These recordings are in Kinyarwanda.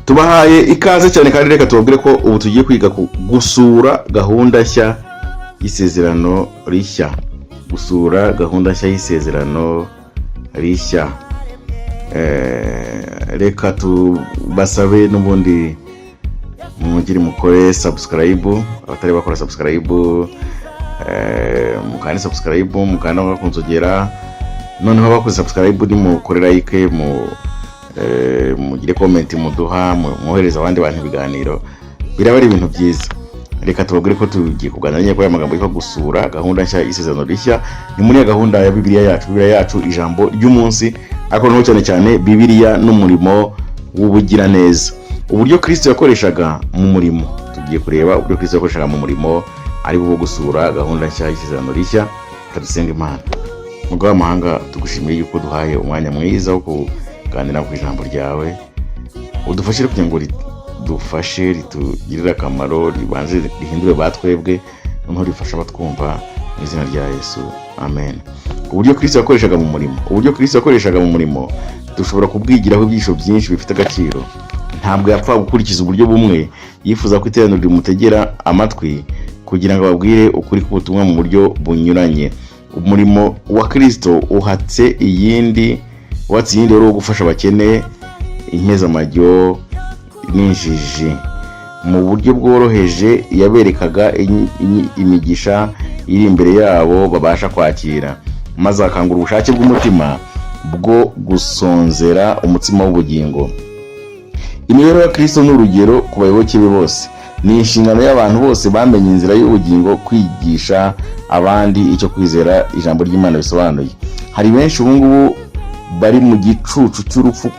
Tubahaye ikaze cyane kandi reka tubabwire ko ubu tugiye kwiga gusura gahunda nshya y'isezerano rishya. Gusura gahunda nshya y'isezerano rishya. Reka tubasabe n'ubundi mugire mukore subscribe, abatari bakora subscribe mukane subscribe, mukana bakunzogera, noneho bakoze subscribe ni mukore like, mugire comment muduha, muhereza abandi bantu ibiganiro, biraba ari ibintu byiza. Reka tubabwire ko tugiye kuganira ko amagambo yitwa gusura gahunda nshya y'isezerano rishya. Ni muri gahunda ya Bibiliya yacu ijambo ry'umunsi, ariko no cyane Bibiliya n'umurimo w'ubugira neza. Uburyo Kristo yakoreshaga mu murimo, tugiye kureba uburyo Kristo yakoreshaga mu murimo ari bwo gusura gahunda nshya y'isezerano rishya. Kadusenga Imana. Mugabo amahanga tugushimiye yuko duhaye umwanya mwiza wo kuganira ku ijambo ryawe, udufashire kugira ngo dufashe ritugirira akamaro, ribanze rihindure batwebwe, noneho rifasha abatwumva mu izina rya Yesu, amen. Uburyo Kristo yakoreshaga mu murimo dushobora kubwigiraho ibyisho byinshi bifite agaciro. Ntabwo yapfa gukurikiza uburyo bumwe, yifuza ko iteraniro rimutegera amatwi kugira ngo babwire ukuri k'ubutumwa mu buryo bunyuranye. Umurimo wa Kristo uhatse iyindi wo gufasha abakene, impezamajyo n'injiji. Mu buryo bworoheje yaberekaga imigisha iri imbere yabo babasha kwakira, maze akangura ubushake bw'umutima bwo gusonzera umutsima w'ubugingo. Imibereho ya Kristo n'urugero ku bayoboke be bose. Ni inshingano y'abantu bose bamenye inzira y'ubugingo kwigisha abandi icyo kwizera ijambo ry'Imana bisobanuye. Hari benshi ubu ngubu bari mu gicucu cy'urupfu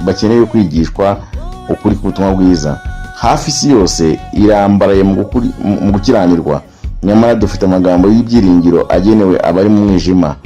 bakeneye kwigishwa ukuri k'ubutumwa bwiza. Hafi isi yose irambaraye mu gukiranirwa, nyamara dufite amagambo y'ibyiringiro agenewe abari mu mwijima.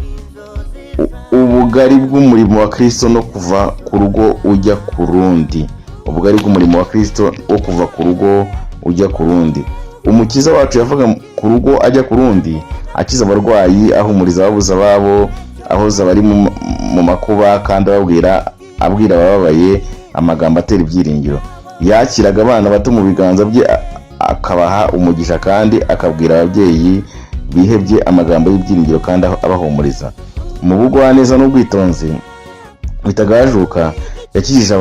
Ubugari bw'umurimo wa Kristo no kuva ku rugo ujya ku rundi. Ubugari bw'umurimo wa Kristo wo kuva ku rugo ujya ku rundi. Umukiza wacu yavaga ku rugo ajya ku rundi, akiza abarwayi, ahumuriza ababuze ababo, ahoza abari mu makuba, kandi abwira abababaye amagambo atera ibyiringiro. Yakiraga abana bato mu biganza bye akabaha umugisha, kandi akabwira ababyeyi bihebye amagambo y'ibyiringiro kandi abahumuriza. Mu bugwaneza n'ubwitonzi bitagajuka yakijije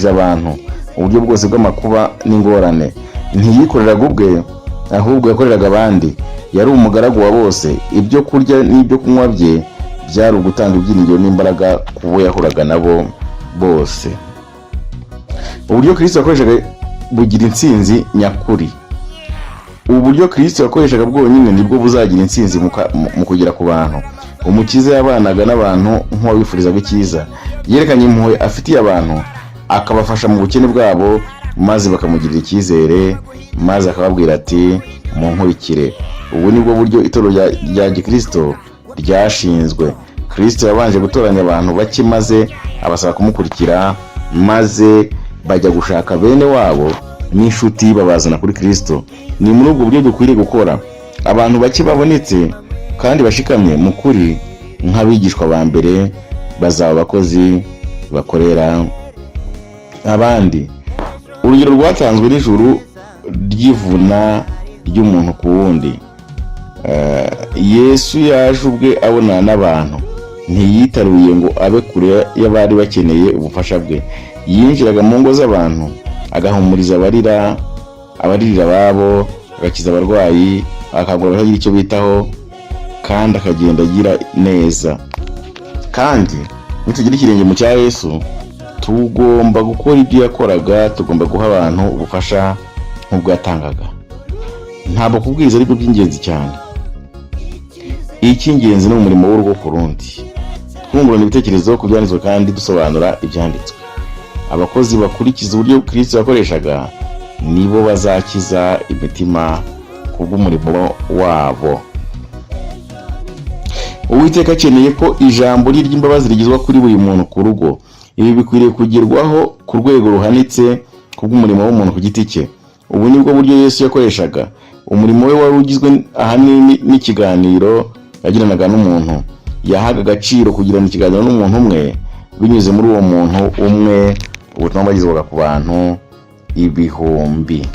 abantu uburyo bwose bw'amakuba n'ingorane. Ntiyikoreraga ubwe, ahubwo yakoreraga abandi. Yari umugaragu wa bose. Ibyo kurya n'ibyo kunywa bye byari ugutanga ibyiringiro n'imbaraga ku bo yahuraga nabo bose. Uburyo Kristo yakoreshaga bugira intsinzi nyakuri. Uburyo Kristo yakoreshaga bwonyine nibwo buzagira intsinzi mu kugera ku bantu. Umukiza yabanaga n'abantu nk'uwabifurizaga icyiza. Yerekanye impuhwe afitiye abantu, akabafasha mu bukene bwabo, maze bakamugirira icyizere, maze akababwira ati munkurikire. Ubu nibwo buryo itorero rya Gikristo ryashinzwe. Kristo yabanje gutoranya abantu bake, maze abasaba kumukurikira, maze bajya gushaka bene wabo n'inshuti babazana kuri Kristo. Ni muri ubwo buryo dukwiriye gukora. Abantu bake babonetse kandi bashikamye mu kuri nk'abigishwa ba mbere bazaba abakozi bakorera abandi. Urugero rwatanzwe n'ijuru ry'ivuna ry'umuntu ku wundi. Yesu yaje ubwe abonana n'abantu, ntiyitaruye ngo abe kure y'abari bakeneye ubufasha bwe. Yinjiraga mu ngo z'abantu, agahumuriza abaririra babo, agakiza abarwayi, akagura batagira icyo bitaho, kandi akagenda agira neza. Kandi nitugira ikirenge mu cya Yesu, tugomba gukora ibyo yakoraga. Tugomba guha abantu ubufasha nk'ubwo yatangaga. Ntabwo kubwiriza ariko by'ingenzi cyane. Icy'ingenzi ni umurimo w'urugo ku rundi. Twungurana ibitekerezo ku byanditswe kandi dusobanura ibyanditswe. Abakozi bakurikiza uburyo Kristo yakoreshaga nibo bazakiza imitima kubw'umurimo wabo. Uwiteka akeneye ko ijambo ry'imbabazi rigizwa kuri buri muntu ku rugo. Ibi bikwiriye kugerwaho ku rwego ruhanitse kubw'umurimo w'umuntu ku giti cye. Ubu nibwo buryo Yesu yakoreshaga. Umurimo we wari ugizwe ahanini n'ikiganiro yagiranaga n'umuntu. Yahaga agaciro kugirana ikiganiro n'umuntu umwe binyuze muri uwo muntu umwe ubutumwa bwagezwaga ku bantu ibihumbi.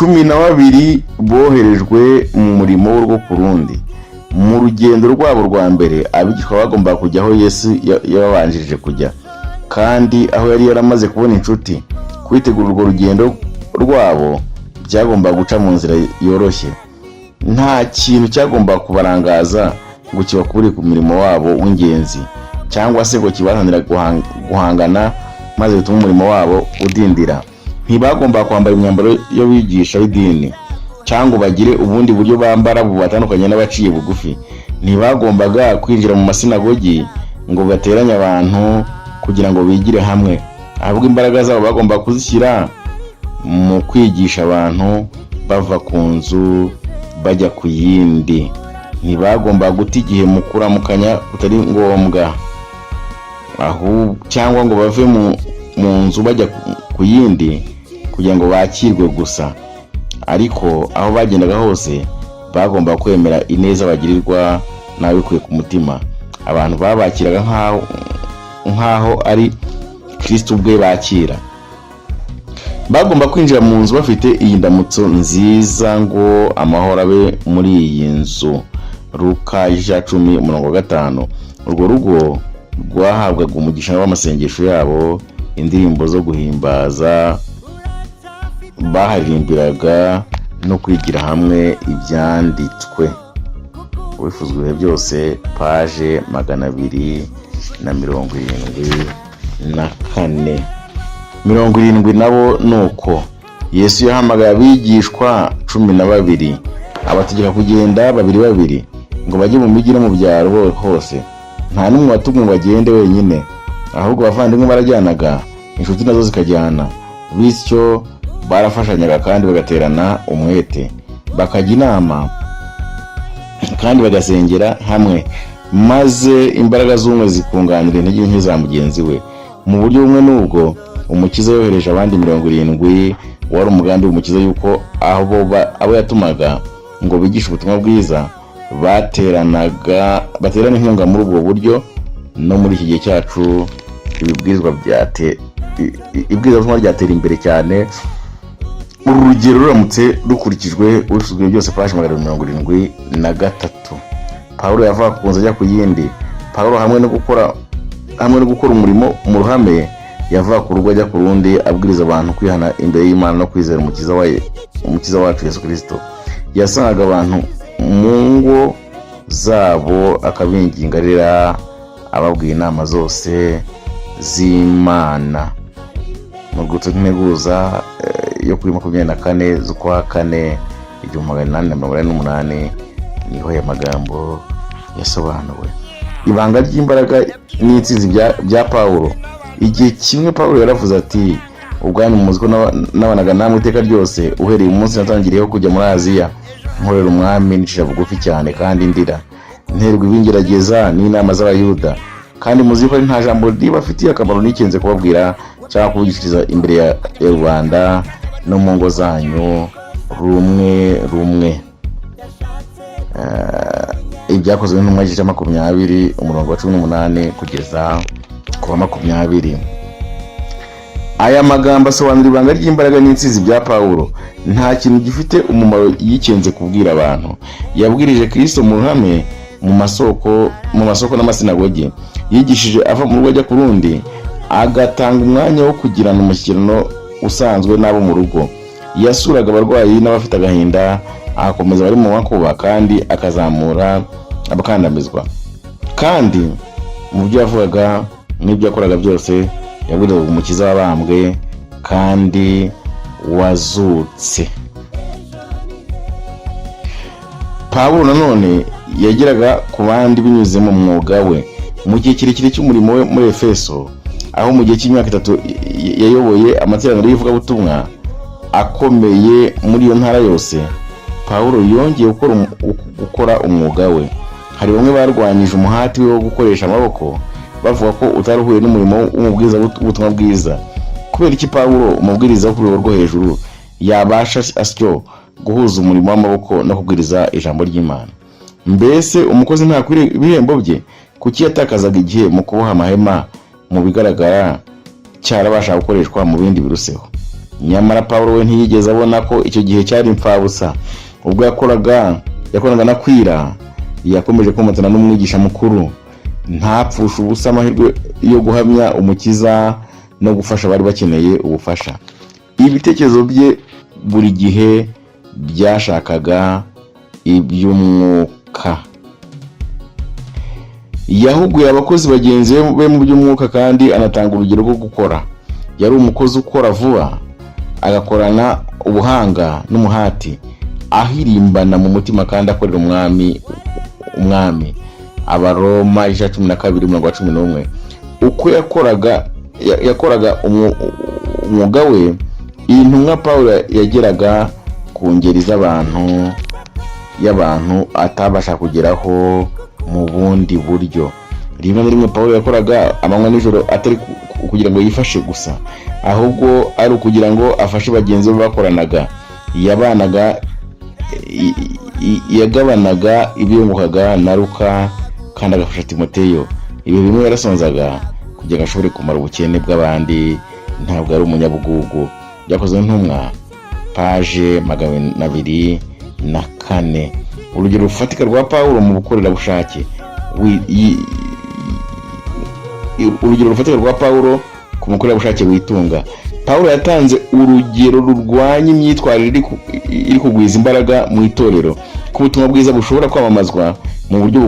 12 boherejwe mu murimo w'urwo ku rundi. Mu rugendo rwabo rwa mbere abigishwa bagomba kujya aho Yesu yababanjirije kujya, kandi aho yari yaramaze kubona inshuti. Kwitegura urwo rugendo rwabo byagomba guca mu nzira yoroshye. Nta kintu cyagomba kubarangaza ngo kibakure ku mirimo wabo w'ingenzi, cyangwa se ngo kibahanira guhangana maze bituma umurimo wabo udindira. Ntibagomba kwambara imyambaro yo bigisha y'idini, cyangwa bagire ubundi buryo bambara bubatandukanye n'abaciye bugufi. Ntibagombaga kwinjira mu masinagogi ngo bateranye abantu kugira ngo bigire hamwe, ahubwo imbaraga zabo bagomba kuzishyira mu kwigisha abantu bava ku nzu bajya ku yindi. Ntibagomba guta igihe mu kuramukanya kutari ngombwa, cyangwa ngo bave mu nzu bajya ku yindi kugira ngo bakirwe gusa. Ariko aho bagendaga hose bagomba kwemera ineza bagirirwa n'abikuye ku mutima. Abantu babakiraga nk'aho ari Kristo ubwe bakira. Bagomba kwinjira mu nzu bafite iyi ndamutso nziza ngo amahoro abe muri iyi nzu. Luka 10:5. Urwo rugo rwahabwaga umugisha w'amasengesho yabo, indirimbo zo guhimbaza baharirimbiraga no kwigira hamwe ibyanditswe. Wifuzwa ibihe byose, paje 274. 70 nabo nuko Yesu yahamagaye abigishwa 12, abategeka kugenda 2 ngo bajye mu migi no mu byaro hose. Nta n'umwe watumwe bagende wenyine, ahubwo abavandimwe barajyanaga, inshuti nazo zikajyana. Bityo barafashanyaga kandi bagaterana umwete, bakajya inama kandi bagasengera hamwe, maze imbaraga z'umwe zikunganira intege nke za mugenzi we. Mu buryo bumwe n'ubwo Umukiza yohereje abandi 70, wari umugambi w'Umukiza yuko abo yatumaga ngo bigishe ubutumwa bwiza baterana inkunga muri ubwo buryo. No muri iki gihe cyacu ibwirizwa ryatera imbere cyane. Uru rugero ruramutse rukurikijwe usuzumye byose, paje 273. Pawulo yava ku nzu ajya ku yindi. Pawulo hamwe no gukora umurimo mu ruhame, yava ku rugo ajya ku rundi, abwiriza abantu kwihana imbere y'Imana no kwizera umukiza wacu Yesu Kristo. Yasangaga abantu mu ngo zabo akabingingarira, ababwiye inama zose z'Imana. Mu guteguza yo kuri 24 z'ukwa 4 1888 niho aya magambo yasobanuwe. Ibanga ry'imbaraga n'intsinzi bya Pawulo. Igihe kimwe Pawulo yaravuze ati, ubwanyu muzi ko nabanaga namwe iteka ryose uhereye umunsi natangiriyeho kujya muri Aziya, nkorera umwami nicira bugufi cyane kandi ndira, nterwa ibingerageza n'inama z'Abayuda, kandi muzi ko nta jambo ribafitiye akamaro nikenze kubabwira cyangwa kubigishiriza imbere ya rubanda no mu ngo zanyu rumwe. Ibyakozwe n'intumwa 20:18 kugeza ku 20. Aya magambo asobanura ibanga ry'imbaraga n'intsinzi bya Pawulo. Nta kintu gifite umumaro yikenze kubwira abantu. Yabwirije Kristo mu ruhame, mu masoko n'amasinagogi. Yigishije ava mu rugo ajya ku rundi, agatanga umwanya wo kugirana umushyikirano usanzwe n'abo mu rugo. Yasuraga abarwayi n'abafite agahinda, agakomeza bari mu makuba, kandi akazamura abakandamizwa. Kandi mu byo yavugaga n'ibyo yakoraga byose, yabwiraga Umukiza wabambwe kandi wazutse. Pawulo nanone yagiraga ku bandi binyuze mu mwuga we. Mu gihe kirekire cy'umurimo we muri Efeso, aho mu gihe cy'imyaka 3 yayoboye amateraniro y'ivugabutumwa akomeye muri iyo ntara yose, Pawulo yongeye gukora umwuga we. Hari bamwe barwanyije umuhati we wo gukoresha amaboko, bavuga ko utaruhuye n'umurimo w'umubwiriza w'ubutumwa bwiza. Kubera iki Pawulo, umubwiriza wo ku rwego rwo hejuru, yabasha asyo guhuza umurimo w'amaboko no kubwiriza ijambo ry'Imana? Mbese umukozi ntakwiriye ibihembo bye? Kuki yatakazaga igihe mu kuboha amahema mu bigaragara cyarabasha gukoreshwa mu bindi biruseho. Nyamara Pawulo we ntiyigeze abona ko icyo gihe cyari impfabusa. Ubwo yakoraga na Kwira, yakomeje komatana n'umwigisha mukuru, ntapfusha ubusa amahirwe yo guhamya Umukiza no gufasha bari bakeneye ubufasha. Ibitekerezo bye buri gihe byashakaga iby'umwuka. Yahuguye abakozi bagenzi be mu by'umwuka kandi anatanga urugero rwo gukora. Yari umukozi ukora vuba, agakorana ubuhanga n'umuhati, ahirimbana mu mutima kandi akorera umwami. Abaroma 12:11. Uko yakoraga umwuga we, intumwa Pawulo yageraga ku ngeri y'abantu atabasha kugeraho mu bundi buryo. Rimwe na rimwe Pawulo yakoraga amanywa n'ijoro atari kugira ngo yifashe gusa, ahubwo ari ukugira ngo afashe bagenzi be bakoranaga. Yagabanaga ibyungukaga na Luka kandi agafasha Timoteyo. Ibi bimwe yarasonzaga kugira ngo ashobore kumara ubukene bw'abandi, ntabwo ari umunyabugugu. Byakozwe n'intumwa paje 204. Urugero rufatika rwa Pawulo mu bukorerabushake. Urugero rufatika rwa Pawulo ku mukorerabushake witunga. Pawulo yatanze urugero rurwanya imyitwarire iri kugwiza imbaraga mu itorero, ko ubutumwa bwiza bushobora kwamamazwa mu buryo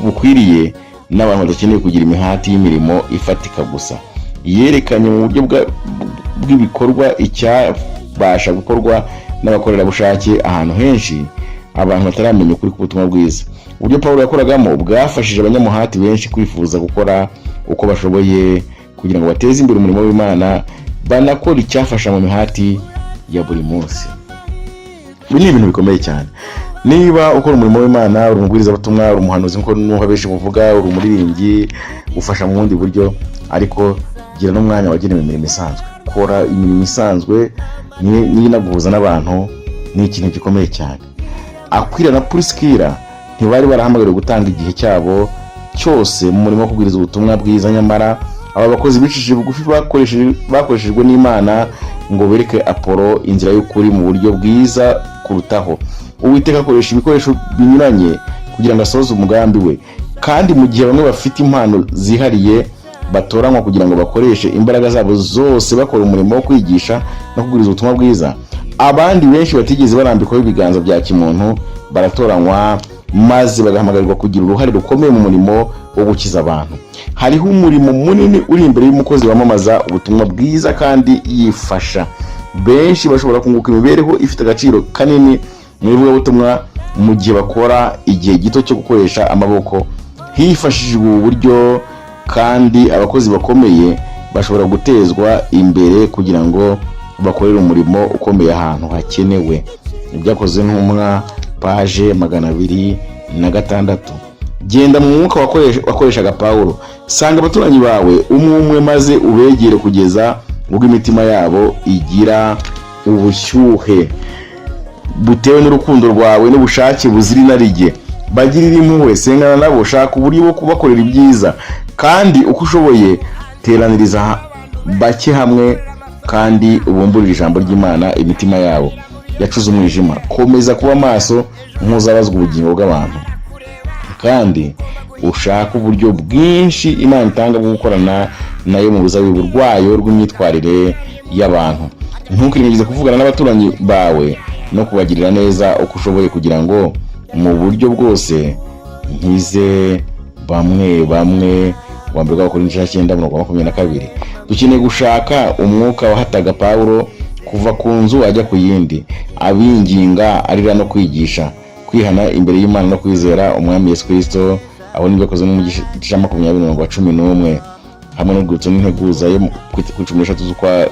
bukwiriye n'abantu badakeneye kugira imihati y'imirimo ifatika gusa. Yerekanye mu buryo bw'ibikorwa icyabasha gukorwa n'abakorerabushake ahantu henshi abantu bataramenya ukuri k'ubutumwa bwiza. Uburyo Pawulo yakoragamo bwafashije abanyamuhati benshi kwifuza gukora uko bashoboye kugira ngo bateze imbere umurimo w'Imana, banakora icyafasha mu mihati ya buri munsi. Ibi ni ibintu bikomeye cyane. Niba ukora umurimo w'Imana, uri umubwiriza butumwa, uri umuhanuzi nko nuko benshi buvuga, uri umuririmbyi, ufasha mu bundi buryo, ariko gira n'umwanya wagenewe imirimo isanzwe. Kora imirimo isanzwe n'inaguhuza n'abantu ni ikintu gikomeye cyane. Akwira na Priskila ntibari barahamagariwe gutanga igihe cyabo cyose mu murimo wo kubwiriza ubutumwa bwiza, nyamara aba bakozi bicishije bugufi bakoreshejwe n'Imana ngo bereke Apolo inzira y'ukuri mu buryo bwiza kurutaho. Uwiteka akoresha ibikoresho binyuranye kugira ngo asohoze umugambi we, kandi mu gihe bamwe bafite impano zihariye batoranywa kugira ngo bakoreshe imbaraga zabo zose bakora umurimo wo kwigisha no kubwiriza ubutumwa bwiza, abandi benshi batigeze barambikwaho ibiganza bya kimuntu baratoranywa maze bagahamagarirwa kugira uruhare rukomeye mu murimo wo gukiza abantu. Hariho umurimo munini uri imbere y'umukozi wamamaza ubutumwa bwiza kandi yifasha. Benshi bashobora kunguka imibereho ifite agaciro kanini mu ivugabutumwa mu gihe bakora igihe gito cyo gukoresha amaboko hifashishijwe ubu buryo, kandi abakozi bakomeye bashobora gutezwa imbere kugira ngo bakorere umurimo ukomeye ahantu hakenewe. Ibyakozwe n'intumwa paje 206. Genda mu mwuka wakoreshaga Pawulo, sanga abaturanyi bawe umwe maze ubegere kugeza ubwo imitima yabo igira ubushyuhe butewe n'urukundo rwawe n'ubushake buzira inarijye. Bagirira impuhwe, sengana nabo, shaka uburyo bwo kubakorera ibyiza, kandi uko ushoboye teraniriza bake hamwe kandi ubumburire ijambo ry'Imana imitima yabo yacuze umwijima. Komeza kuba maso nk'uzabazwa ubugingo bw'abantu, kandi ushaka uburyo bwinshi Imana itanga bwo gukorana nayo mu buzabibu rwayo rw'imyitwarire y'abantu. Ntukirengeje kuvugana n'abaturanyi bawe no kubagirira neza uko ushoboye, kugira ngo mu buryo bwose nkize bamwe. Wa mbere w'Abakorinto 9:22. Dukeneye gushaka umwuka wahataga Pawulo kuva ku nzu ajya ku yindi, abinginga, arira no kwigisha, kwihana imbere y'Imana no kwizera Umwami Yesu Kristo. Abo ni byakozwe mu gice 20:11 hamwe n'urwibutso n'integuza yo ku 13 z'ukwa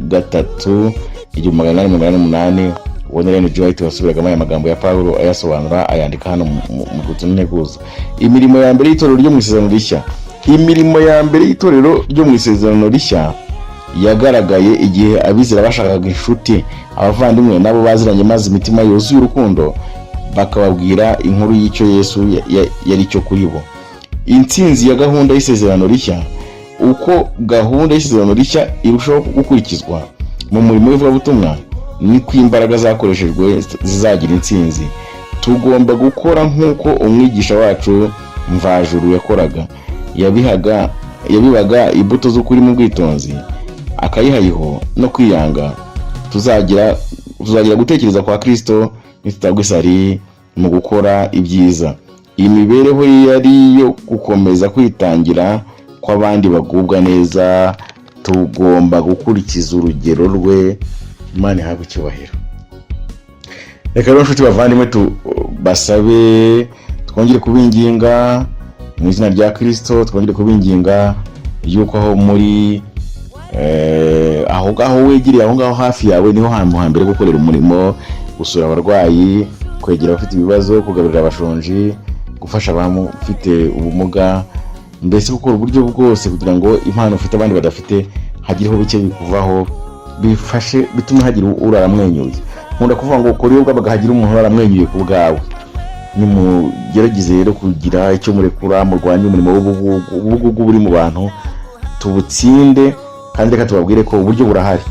gatatu 1888. Ubona rero J. White wasubiragamo aya magambo ya Pawulo ayasobanura, ayandika hano mu rwibutso n'integuza. Imirimo ya mbere y'itorero ryo mu Isezerano Rishya. Imirimo ya mbere y'itorero ryo mu Isezerano Rishya yagaragaye igihe abizera bashakaga inshuti, abavandimwe nabo baziranye, maze imitima yuzuye urukundo bakababwira inkuru y'icyo Yesu yari cyo kuri bo. Intsinzi ya gahunda y'Isezerano Rishya uko gahunda y'isezerano rishya irushaho gukurikizwa mu murimo w'ivugabutumwa, niko imbaraga zakoreshejwe zizagira intsinzi. Tugomba gukora nk'uko umwigisha wacu Mvajuru yakoraga. Yabibaga imbuto z'ukuri mu bwitonzi, akayihayiho no kwiyanga. Tuzagira gutekereza kwa Kristo nitutagwa isari mu gukora ibyiza. Iyi mibereho yari yo gukomeza kwitangira kw'abandi bagubwa neza. Tugomba gukurikiza urugero rwe. Imana ihabwe icyubahiro. Reka rero nshuti bavandimwe tubasabe, twongere kubinginga mu izina rya Kristo, twongere kubinginga yuko aho muri aho ngaho wegereye, aho ngaho hafi yawe niho hantu hambere gukorera umurimo, gusura abarwayi, kwegera abafite ibibazo, kugaburira abashonji, gufasha abafite ubumuga, mbese gukora uburyo bwose kugira ngo impano ufite abandi badafite hagireho bike bikuvaho, bifashe bitume hagira uraramwenyuye. Nkunda kuvuga ngo ukore ubwo bagahagira umuntu uraramwenyuye ku bwawe. Nimugerageze rero kugira icyo murekura, murwanye umurimo w'ubugugu buri mu bantu, tubutsinde. Kandi reka tubabwire ko uburyo burahari.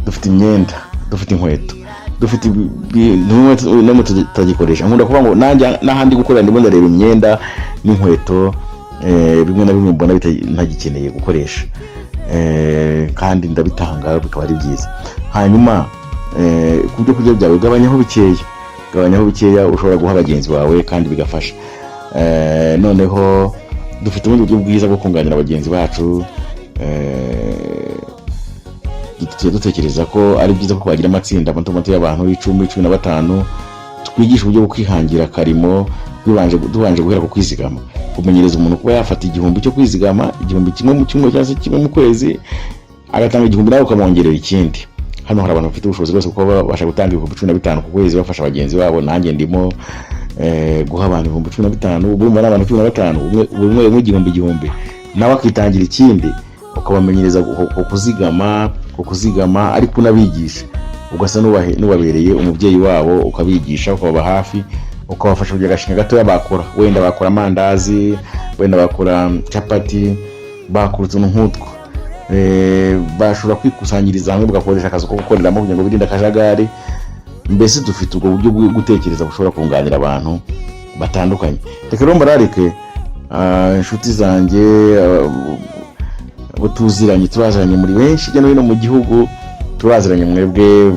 Dufite imyenda, dufite inkweto, dufite no tutagikoresha. Nkunda kuvuga ngo nanjye n'ahandi gukorera ndimo ndareba imyenda n'inkweto bimwe na bimwe mbona ntagikeneye gukoresha, kandi ndabitanga bikaba ari byiza. Hanyuma ku byo kurya byawe gabanyaho bikeya ushobora guha bagenzi bawe kandi bigafasha. Noneho dufite ubundi buryo bwiza bwo kunganira bagenzi bacu. Dutekereza ko ari byiza ko bagira amatsinda mato y'abantu 10-15, twigisha uburyo bwo kwihangira karimo tubanje guhera ku kwizigama. Kumenyereza umuntu kuba yafata igihumbi cyo kwizigama, igihumbi kimwe mu cyumweru cyangwa se kimwe mu kwezi, agatanga igihumbi nawe ukamwongerera ikindi. Hano hari abantu bafite ubushobozi bwose kuko babasha gutanga 15,000 ku kwezi bafasha bagenzi babo. Nanjye ndimo guha abantu 15,000, buri muri abantu 15, buri umwe igihumbi, nawe akitangira ikindi, ukabamenyereza kuzigama ariko unabigisha. Ugasa n'ubabereye umubyeyi wabo, ukabigisha, ukababa hafi, ukabafasha kugira agashinga gato bakora. Wenda bakora amandazi, wenda bakora capati, bakora utuntu nk'utwo. Bashobora kwikusanyiriza hamwe bagakoresha akazi ko gukoreramo kugira ngo birinde akajagari. Mbese dufite ubwo buryo bwo gutekereza bushobora kunganira abantu batandukanye. Reka rero mbararike inshuti zanjye, abo tuziranye, turaziranye muri benshi hirya no hino mu gihugu. Turaziranye mwebwe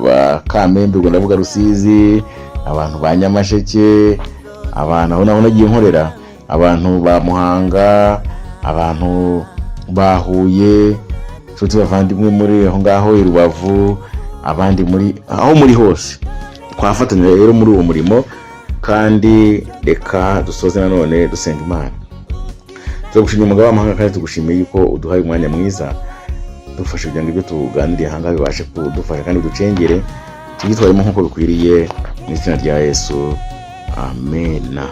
ba Kamembe, ubwo ndavuga Rusizi, abantu ba Nyamasheke, abantu aho naho nagiye nkorera, abantu ba Muhanga, abantu ba Huye, inshuti bavandimwe muri aho ngaho i Rubavu, abandi muri aho muri hose. Twafatanya rero muri uwo murimo, kandi reka dusoze nanone dusenga Imana. Tugushimiye umugabo w'amahanga, kandi tugushimiye yuko uduhaye umwanya mwiza, dufashe kugira ngo ibyo tuganiriye aha ngaha bibashe kudufasha kandi ducengere, tugitwaremo nk'uko bikwiriye, mu izina rya Yesu, amena.